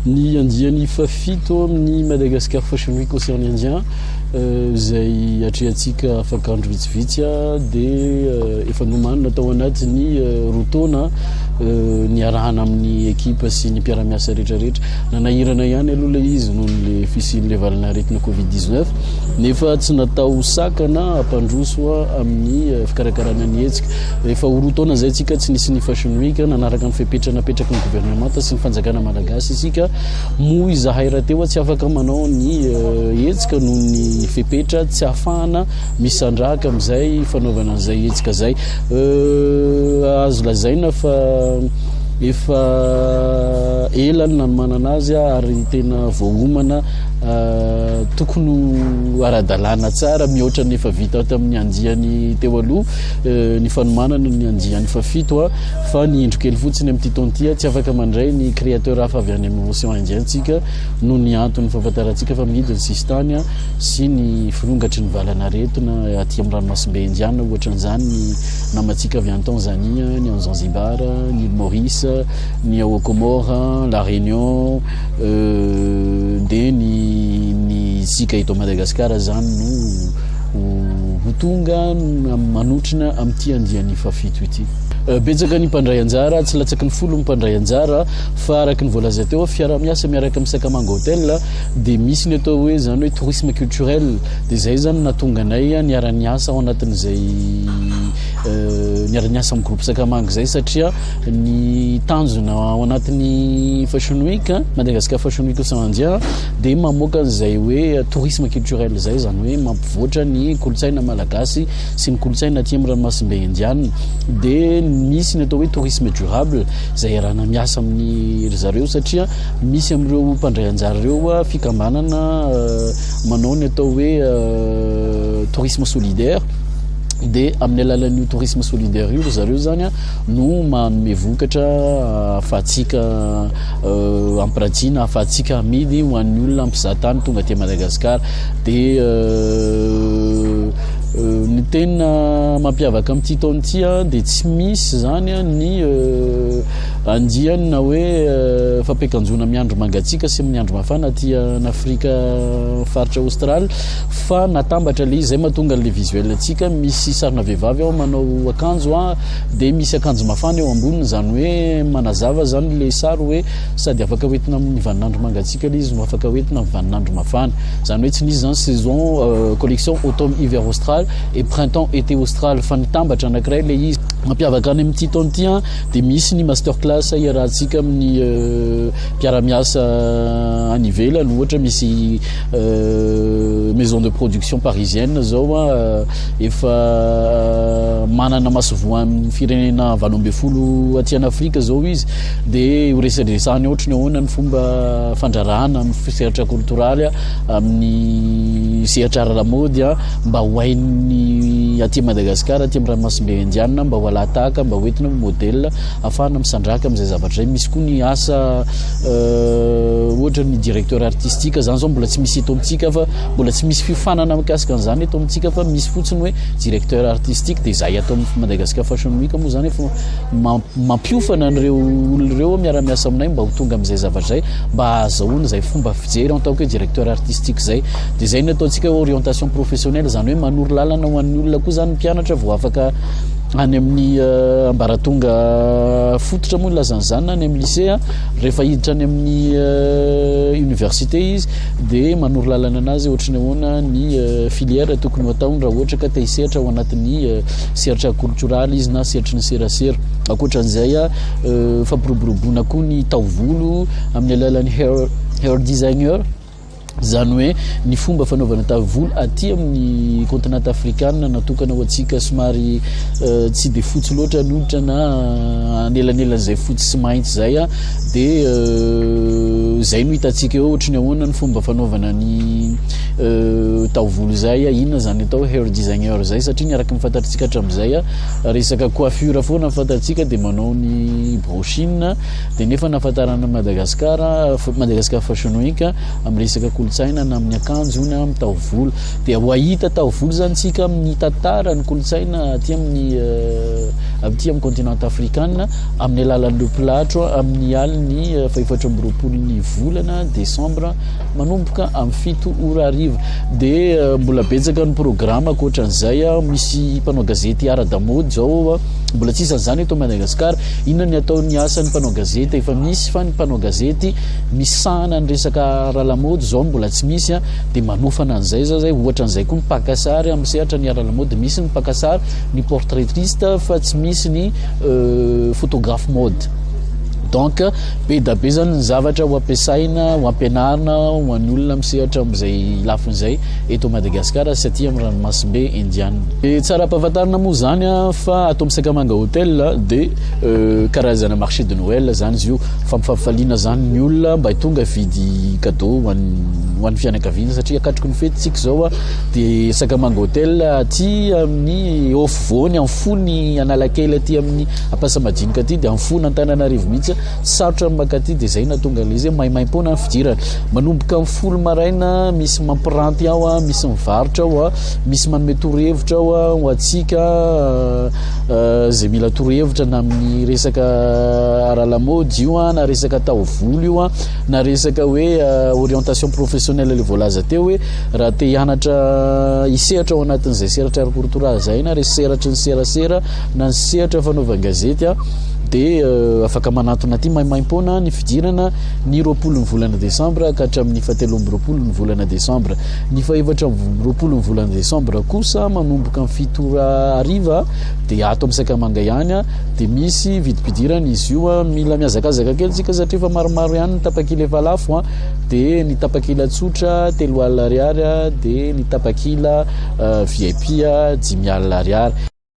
ny andiany fafito amin'ny Madagascar Fashion Week Océan Indien zay atrehantsika afaka andro vitsivitsy dia efa nomanina tao anatiny roa taona niarahana amin'ny ekipa sy ny mpiara-miasa rehetrarehetra nanahirana ihany aloha le izy noho le fisian'le valanaretina Covid-19 nefa tsy natao sakana ampandroso amin'ny fikarakarana ny hetsika efa roa taona zay tsika tsy nisy ny Fashion Week nanaraka ny fipetranapetraky ny gouvernement sy ny fanjakana malagasy isika moa izahay raha teo tsy afaka manao ny hetsika noho ny fepetra tsy afahana misandraka amin'izay fanaovana an'izay hetsika zay azo lazaina fa efa elany nanomanana azy ary tena voaomana tokony ara-dalàna tsara mihoatra ny efa vita tamin'ny andiany teo aloha ny fanomanana ny andiany fafito fa ny indro kely fotsiny amin'ity taonty tsy afaka mandray ny créateur hafa avy any amin'ny Océan Indien tsika no ny antony fahafantarantsika fa midiny sisy tany sy ny firongatry ny valanaretina aty amin'ny ranomasimbe indiana ohatra an'izany ny namatsika avy any Tanzania ny ao Zanzibar ny Maurice ny ao Comores la Réunion dia ny sika eto Madagascar zany no tonga manotrina amin'ity andiany fafito ity betsaka ny mpandray anjara tsy latsaky ny folo mpandray anjara fa araky ny voalaza teo fiara-miasa miaraka amin'ny Sakamanga Hotel dia misy ny atao hoe zany hoe tourisme culturel dia zay zany natonga anay niara-niasa ao anatin'izay niara-niasa amin'ny groupe Sakamanga zay satria ny tanjona ao anatin'ny Fashion Week Madagascar Fashion Week Océan Indien dia mamoaka an'izay hoe tourisme culturel zay zany hoe mampivoatra ny kolotsaina malagasy sy ny kolotsaina aty amin'ny ranomasimbe indiana dia misy ny atao hoe tourisme durable zay arahana miasa amin'ny zareo satria misy amin'ireo mpandray anjara ireo fikambanana manao ny atao hoe tourisme solidaire dia amin'ny alalan'io tourisme solidaire io zareo zany no manome vokatra ahafahantsika ampirantiana ahafahantsika amidy ho an'ny olona mpizahatany tonga aty Madagascar dia ny tena mampiavaka amin'ity taonty dia tsy misy zany ny andiany na hoe fampiakanjona miandro mangatsika sy amin'ny andro mafana aty an'Afrika faritra Austral fa natambatra le izy zay mahatonga le visuel atsika misy sarina vehivavy ao manao akanjo dia misy akanjo mafana eo amboniny zany hoe manazava zany le sary hoe sady afaka hoentina amin'ny vaninandro mangatsika le izy no afaka hoentina amin'ny vaninandro mafana zany hoe tsy nisy zany saison collection automne hiver austral et printemps été austral fa nitambatra anankiray le izy mampiavaka any amin'ity taonty dia misy ny master class iarahantsika amin'ny mpiara-miasa any ivelany ohatra misy maison de production parisienne zao efa manana masovoa amin'ny firenena 20 aty an'Afrika zao izy dia horesadresahany ohatrany ahoana ny fomba fandrarahana amin'ny sehatra kultoraly amin'ny sehatra ara-lamody mba hoainy aty Madagascar aty amin'ny ranomasimbe indiana mba ho alatahaka mba hoentina modèle afahana misandraka amin'izay zavatra zay misy koa ny asa ohatra ny directeur artistique zany zao mbola tsy misy eto amintsika fa mbola tsy misy fifanana mikasika an'izany eto amintsika fa misy fotsiny hoe directeur artistique dia zay atao amin'ny Madagascar Fashion Week moa zany efa mampiofana an'ireo olona ireo miara-miasa aminay mba ho tonga amin'izay zavatra zay mba azahoana zay fomba fijery ataoko hoe directeur artistique zay dia zay ny ataontsika orientation professionnelle zany hoe manoro lalana ho an'ny olona koa zany mpianatra vao afaka any amin'ny ambaratonga fototra moa lazan'izany any amin'ny lycée rehefa hiditra any amin'ny université izy dia manoro lalana anazy ohatrany ahoana ny filière tokony ho ataony raha ohatra ka te hisehatra ao anatin'ny seratra culturale izy na sehatry ny serasera akoatran'izay fampiroboroboana koa ny taovolo amin'ny alalan'ny hair designer zany hoe ny fomba fanaovana taovolo aty amin'ny continent africaine natokana ho antsika somary tsy dia fotsy loatra noditra na anelanelan'izay fotsy sy mainty zay dia zay no hitantsika eo ohatrany ahoana ny fomba fanaovana ny taovolo zay inona zany atao hair designer zay satria niaraka mifantatritsika hatramin'izay resaka coiffure foana mifantatritsika dia manao ny brochine dia nefa nahafantarana Madagascar Fashion Week amin'ny resaka kolotsaina na amin'ny akanjo na amin'ny taovolo dia ho ahita taovolo zany tsika amin'ny tantara ny kolotsaina aty amin'ny continent africaine amin'ny alalan'ireo pilatro amin'ny aliny 720 volana Desambra manomboka amin'ny 7 ora hariva. Dia mbola betsaka ny programa ankoatran'izay misy mpanao gazety ara-damody zao mbola tsisy an'izany eto Madagasikara. Inona ny ataon'ny asan'ny mpanao gazety? Efa misy fa ny mpanao gazety misahana ny resaka ara-lamody zao mbola tsy misy dia manofana an'izay zay ohatra an'izay koa ny pakasary amin'ny sehatra ny ara-lamody. Misy ny pakasary, ny portraitiste fa tsy misy ny photographe mode. Donc be da be zany ny zavatra ho ampiasaina ho ampianarina ho an'ny olona misehatra amin'izay lafin'izay eto Madagasikara sy aty amin'ny ranomasimbe Indiana. E tsara ampahafantarina moa zany fa ato amin'ny Sakamanga Hotel dia karazana marché de Noël zany izy io, fampifaliana zany ny olona mba tonga vidy cadeau ho an'ny fianakaviana satria akatriko ny fetintsika zao dia Sakamanga Hotel aty amin'ny Ofovoany amin'ny fony Analakely aty amin'ny Ampasambadinika aty dia amin'ny fony Antananarivo mihitsy sarotra makaty dia zay natonga le izy maimaim-pona ny fidirana manomboka amin'ny 10 maraina misy mampiranty ao misy mivarotra ao misy manome torohevitra ao ho antsika zay mila torohevitra na amin'ny resaka ara-lamody io na resaka taovolo io na resaka hoe orientation professionnelle le voalaza teo hoe raha te hianatra hisehatra ao anatin'izay seratra reportorat zay na seratry ny serasera na ny sehatra fanaovana gazety dia afaka manatona aty maimaim-pona ny fidirana ny 20 ny volana Desambra ka hatramin'ny 17 ny volana Desambra. Ny 14 ny volana Desambra kosa manomboka amin'ny 7 ora hariva dia ato amin'ny Sakamanga ihany dia misy vidim-pidirana izy io mila miazakazaka kely tsika satria efa maromaro ihany ny tapakila efa lafo dia ny tapakila tsotra 3 alina ariary dia ny tapakila VIP 10 alina ariary.